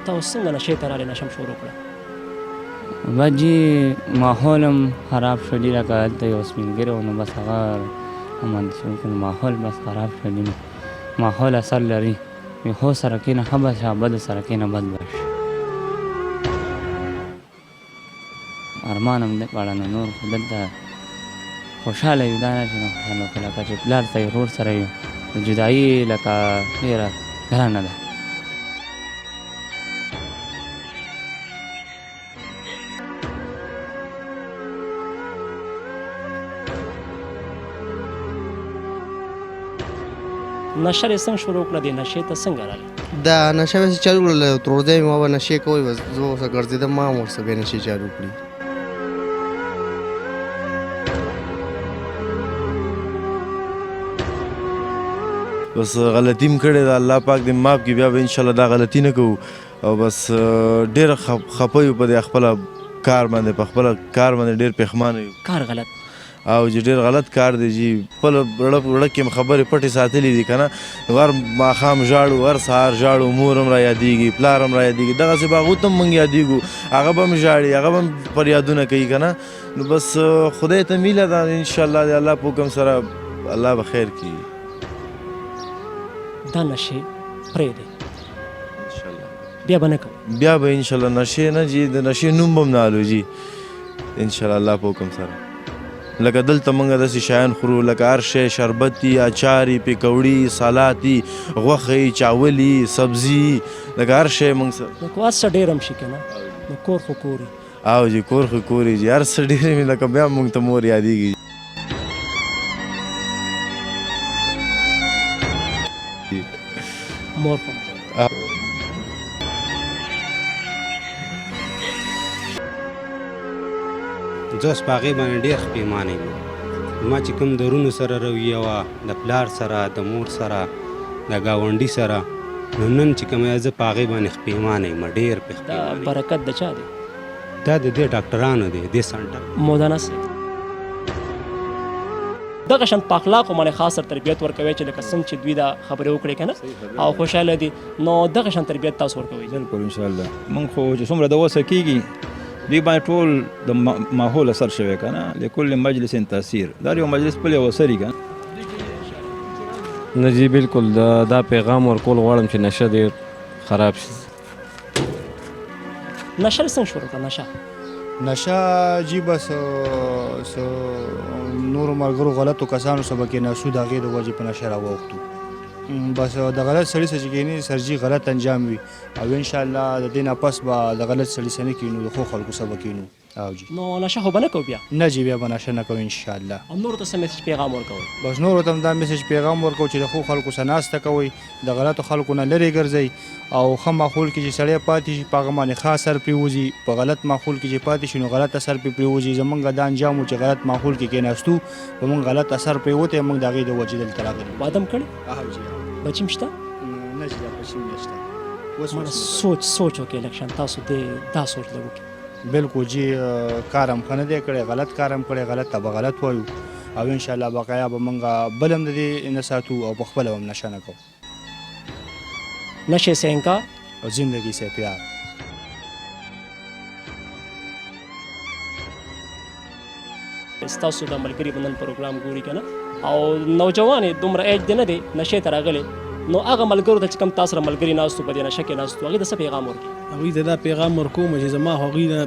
تاسو څنګه نشې ته رالې نشه شروع کړه؟ بجی ماحول هم خراب شو ډېر، لکه هلته یو سپین ږیری و نو بس هغه هماغسې شروع کړو، ماحول بس خراب شو ډېر. ماحول اثر لري، ښو سره کښېنه ښه به شي، بدو سره کښېنه بد به شي. ارمان هم دی په اړه نو نور خو دلته خوشحاله یو، دا نه چې نه خوشحاله وکړو، لکه چې پلار ته یې ورور سره یو، د جدایي لکه ډېره ګرانه ده. نشه یې څنګه شروع کړه؟ دې نشې ته څنګه رالې؟ دا نشه مې چالو کړله، تروړځی مې ما به نشې کوئ، بس زه ورسره ګرځېدم، ما هم ورسره بیا نشې چالو کړي. بس غلطي م کړې ده، الله پاک دې معاف کړي، بیا به انشاءالله دا غلطي نه کوو. او بس ډېر خفه یو په دې خپله کار باندې، په خپله کار باندې ډېر پښیمانه یو. کار غلط او چې ډېر غلط کار دی جي، خپله وړه کې م خبرې پټې ساتلې دي که نه، هر ماښام ژاړو، هر سهار ژاړو، مور هم را یادېږي، پلار هم را یادېږي، دغسې به هغو ته هم موږ یادېږو، هغه به هم ژاړي، هغه به هم فریادونه کوي که نه. نو بس خدای ته میله ده، انشاءالله د الله په حکم سره الله به خیر کړي. دا نشې پرېږدئ، بیا به نه کوو. بیا به انشاءالله نشې نه جي، د نشې نوم به هم نه الو جي، انشاءالله الله په حکم سره. لکه دلته موږ داسې شیان خورو، لکه هر شی شربت دي، اچار دي، پیکوړي، سالات دي، غوښه یي، چاول یي، سبزي، لکه هر شی موږ سره. نو که هر څه ډېر هم شي که نه، نو کور خو کور وي. او جي کور خو کور یي جي، هر څه ډېر وي لکه بیا موږ ته مور یادېږي. مور خو زه اوس په هغې باندې ډېر پښیمانه یم. ما چې کوم د وروڼو سره رویه وه، د پلار سره، د مور سره، د ګاونډي سره، نو نن چې کوم زه په هغې باندې پښیمانه یم، ډېر دا پښیمانه. برکت د چا دی؟ دا د دې ډاکټرانو دی، دې سنټر. مولانا صاحب دغه شان په اخلاقو باندې خاص تربیت ورکوي، چې لکه څنګه چې دوی دا خبرې وکړې که نه او خوشحاله دي، نو دغه شان تربیت تاسو ورکوئ؟ بالکل انشاءالله. موږ خو چې څومره د وسه کېږي دوی باندې ټول د ماحول اثر شوی که نه، لکل مجلس تاثیر، دا یو مجلس بل یو اثر وي که نه جی بالکل. دا پیغام ورکول غواړم چې نشه ډېر خراب شي. نشه څنګه شروع کړه؟ نشه جی بس نورو ملګرو غلطو کسانو سره به کېناستو، د هغې د وجې په نشه راواوښتو. بس د غلط سړي سره چې کېني سرجي غلط انجام وي، او انشاءالله د دې نه پس به د غلط سړي سره نه کېنو، د ښو خلکو سره به کېنو. او جی نو نشه خو به نه کوو بیا؟ نه جی بیا به نشه نه کوو انشاءالله. او نورو ته څه میسج پیغام ورکوئ؟ بس نورو ته هم دا میسج پیغام ورکوو چې د ښو خلکو سره ناسته کوئ، د غلطو خلکو نه لرې ګرځئ، او ښه ماحول کې چې سړی پاتې شي په هغه باندې ښه اثر پرې وځي، په غلط ماحول کې چې پاتې شي نو غلط اثر پرې وځي. زمونږ دا انجام و چې غلط ماحول کې کېناستو، په موږ غلط اثر پرې وتی، موږ د هغې د وجې دلته راغلي. واده م کړی؟ جی بچي م شته؟ نه جی دا بچي م نشته. مانه سوچ وکړئ لږ شان، تاسو دا سوچ لږ وکړئ. بالکل جی کار هم ښه نه دی کړی، غلط کار هم کړی، غلط ته به غلط وایو، او انشاءالله بقایا به موږ بل هم د دې نه ساتو، او په خپله هم نشه نه کوو. نشے سے انکار اور زندگی سے پیار. ستاسو د ملګري بنن پروګرام ګوري کنه، او نوجوان دومره ایج دی نه دی نشې ته راغلی، نو هغه ملګرو ته چې کوم تاسو سره ملګري ناستو په دې نشه کې ناستو، هغوی ته څه پیغام ورکړي؟ هغوی ته دا پیغام ورکوم چې زما هغوی نه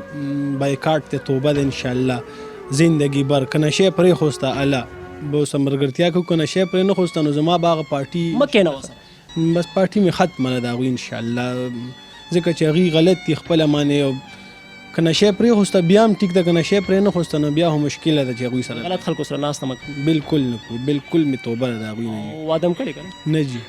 بایکاټ ته توبه ده انشاءالله، زندگی بر که نشې پرېښوسته الله به ورسره ملګرتیا کوو، که نشې پرې نه خوسته نو زما به هغه پارټي مه کښېنه ورسره، بس پارټي مې ختمه نه د هغوی انشاءالله، ځکه چې هغوی غلط دي خپله باندې. که نشې پرېښوسته بیا هم ټیک ده، که نشې پرې نه خوسته نو بیا هم مشکله ده چې هغوی سره غلط خلکو سره ناسته مه کوئ. بالکل نه کوو، بالکل مې توبه ده د هغوی نه. واده م کړی که نه؟ نه جي.